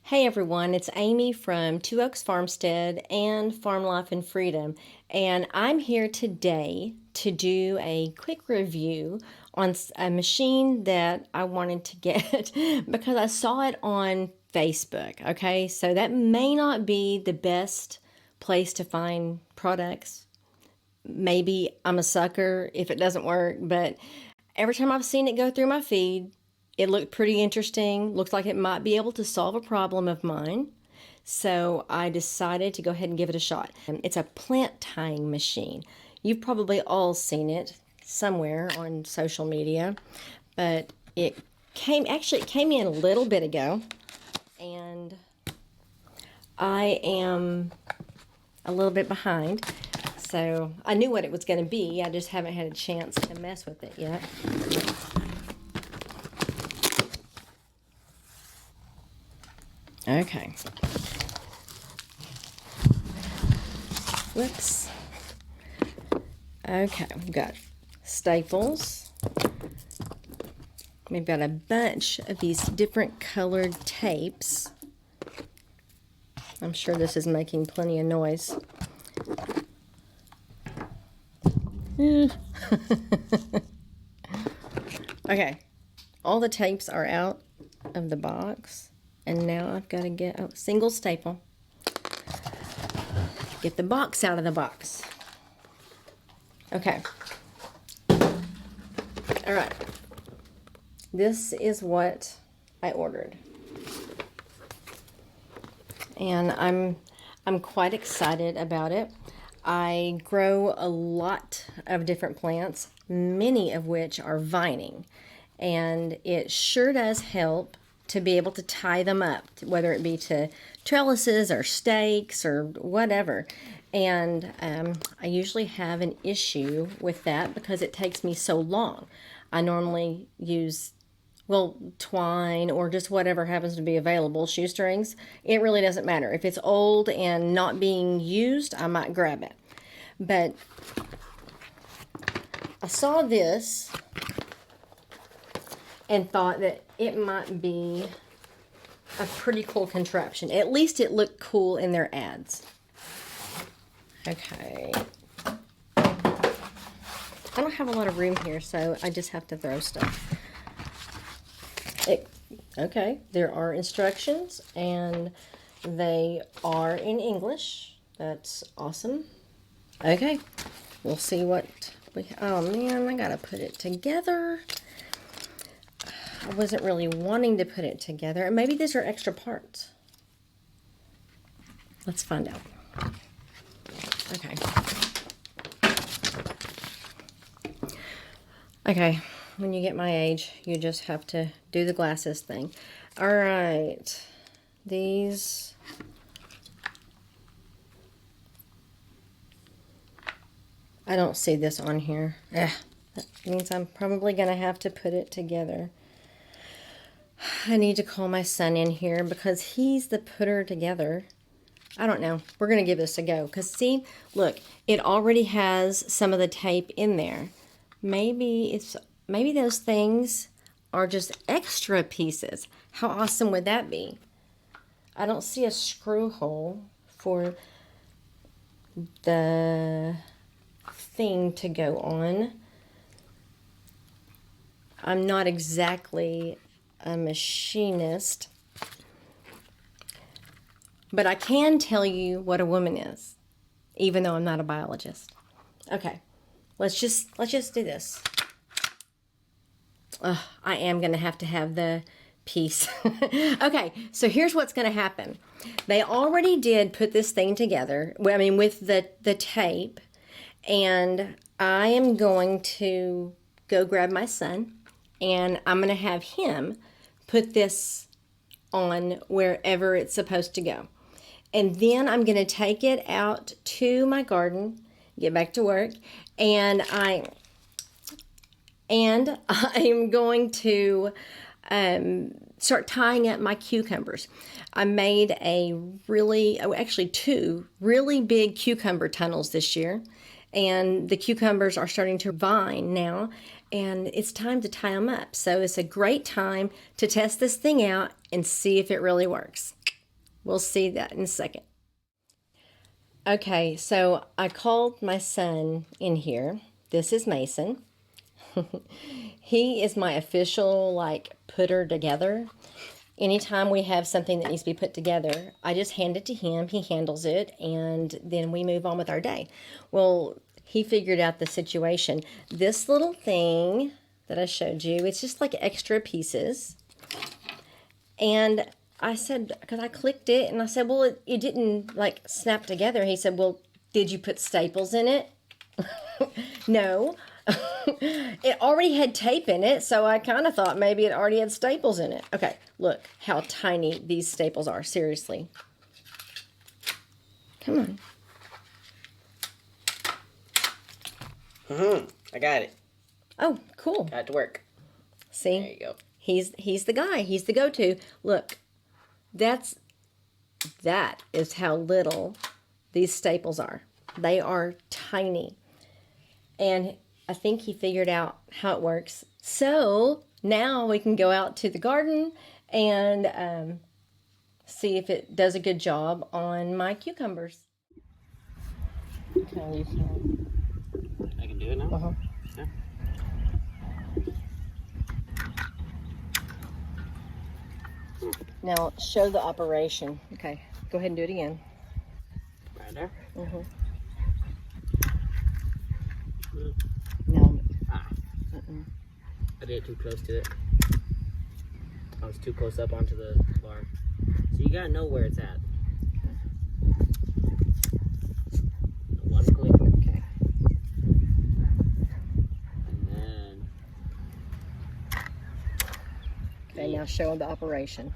Hey everyone, it's Amy from Two Oaks Farmstead and Farm Life and Freedom, and I'm here today to do a quick review on a machine that I wanted to get because I saw it on Facebook. Okay, so that may not be the best place to find products. Maybe I'm a sucker if it doesn't work, but every time I've seen it go through my feed, it looked pretty interesting. Looks like it might be able to solve a problem of mine. So I decided to go ahead and give it a shot. It's a plant tying machine. You've probably all seen it somewhere on social media, but it came in a little bit ago, and I am a little bit behind. So I knew what it was going to be. I just haven't had a chance to mess with it yet. Okay. Whoops. Okay, we've got staples. We've got a bunch of these different colored tapes. I'm sure this is making plenty of noise. Okay, all the tapes are out of the box. And now I've got to get a single staple. Get the box out of the box. Okay. All right. This is what I ordered. And I'm quite excited about it. I grow a lot of different plants, many of which are vining. And it sure does help to be able to tie them up, whether it be to trellises or stakes or whatever. And I usually have an issue with that because it takes me so long. I normally use, well, twine or just whatever happens to be available, shoestrings. It really doesn't matter. If it's old and not being used, I might grab it. But I saw this and thought that it might be a pretty cool contraption. At least it looked cool in their ads. Okay. I don't have a lot of room here, so I just have to throw stuff. Okay, there are instructions, and they are in English. That's awesome. Okay, we'll see what we... Oh man, I gotta put it together. I wasn't really wanting to put it together. And maybe these are extra parts. Let's find out. Okay. Okay, when you get my age, you just have to do the glasses thing. All right. These... I don't see this on here. Ugh, that means I'm probably going to have to put it together. I need to call my son in here because he's the putter together. I don't know. We're going to give this a go. Because see, look, it already has some of the tape in there. Maybe those things are just extra pieces. How awesome would that be? I don't see a screw hole for the thing to go on. I'm not exactly a machinist, but I can tell you what a woman is, even though I'm not a biologist. Okay, let's just do this. I am gonna have to have the piece. Okay, so here's what's gonna happen. They already did put this thing together. I mean, with the tape, and I am going to go grab my son, and I'm gonna have him put this on wherever it's supposed to go. And then I'm going to take it out to my garden, get back to work, and I'm going to start tying up my cucumbers. I made actually two really big cucumber tunnels this year, and the cucumbers are starting to vine now, and it's time to tie them up. So it's a great time to test this thing out and see if it really works. We'll see that in a second. Okay, so I called my son in here. This is Mason. He is my official, like, putter together. Anytime we have something that needs to be put together, I just hand it to him. He handles it, and then we move on with our day. Well, he figured out the situation. This little thing that I showed you, it's just like extra pieces. And I said, because I clicked it, and I said, well, it didn't, like, snap together. He said, well, did you put staples in it? No. It already had tape in it, so I kind of thought maybe it already had staples in it. Okay, look how tiny these staples are. Seriously. Come on. I got it. Oh, cool. Got it to work. See? There you go. He's the guy. He's the go-to. Look, that is how little these staples are. They are tiny. And I think he figured out how it works. So now we can go out to the garden and see if it does a good job on my cucumbers. Okay, I can do it now? Uh-huh. Yeah. Now show the operation. Okay, go ahead and do it again. Right there? Mm-hmm. No. I did it too close to it. I was too close up onto the bar. So you gotta know where it's at. One click. Okay. And then... Okay, now show the operation.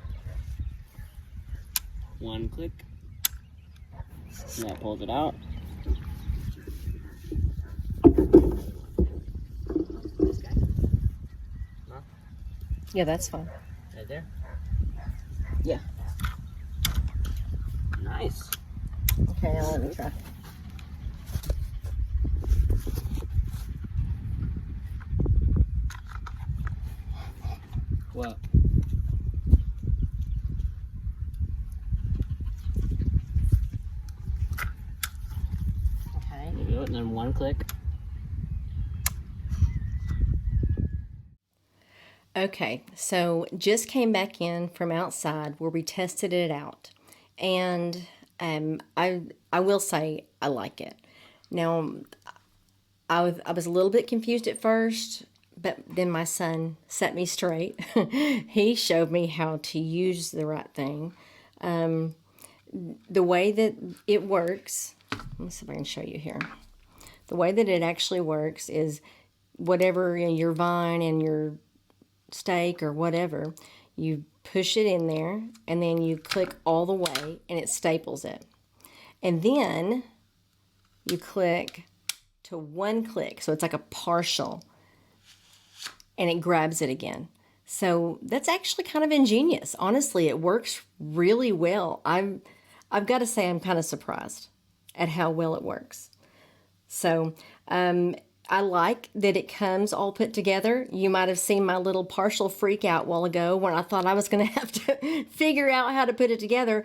One click. And that pulls it out. This guy? No? Yeah, that's fine. Right there? Yeah. Nice. Okay, now let me try. What? Okay. There you go, and then one click. Okay, so just came back in from outside where we tested it out, and I will say I like it. Now, I was a little bit confused at first, but then my son set me straight. He showed me how to use the right thing. The way that it works, let me see if I can show you here. The way that it actually works is whatever, you know, your vine and your steak or whatever, you push it in there and then you click all the way and it staples it. And then you click to one click, so it's like a partial, and it grabs it again. So that's actually kind of ingenious. Honestly, it works really well. I've got to say I'm kind of surprised at how well it works. So I like that it comes all put together. You might have seen my little partial freak out a while ago when I thought I was going to have to figure out how to put it together.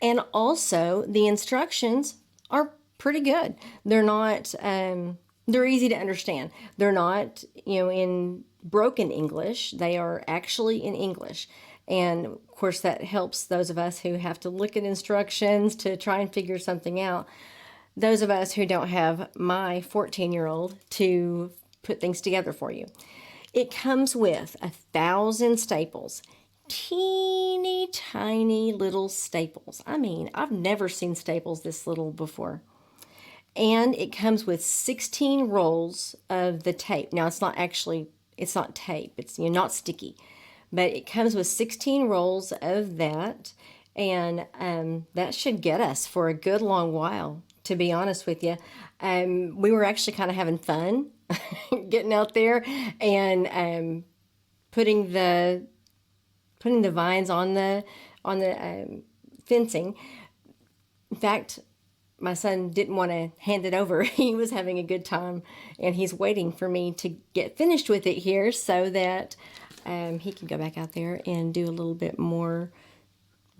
And also, the instructions are pretty good. They're not, they're easy to understand. They're not, you know, in broken English. They are actually in English. And of course, that helps those of us who have to look at instructions to try and figure something out. Those of us who don't have my 14-year-old to put things together for you. It comes with 1,000 staples. Teeny tiny little staples. I mean, I've never seen staples this little before. And it comes with 16 rolls of the tape. Now, it's not tape. It's, you know, not sticky. But it comes with 16 rolls of that. And that should get us for a good long while, to be honest with you. We were actually kind of having fun getting out there and putting the vines on the fencing. In fact, my son didn't want to hand it over. He was having a good time, and he's waiting for me to get finished with it here so that he can go back out there and do a little bit more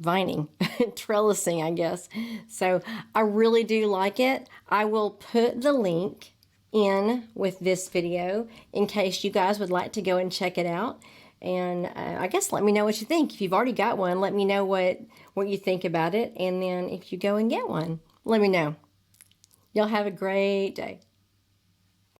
vining, trellising, I guess. So I really do like it. I will put the link in with this video in case you guys would like to go and check it out. And I guess let me know what you think. If you've already got one, let me know what you think about it. And then if you go and get one, let me know. Y'all have a great day.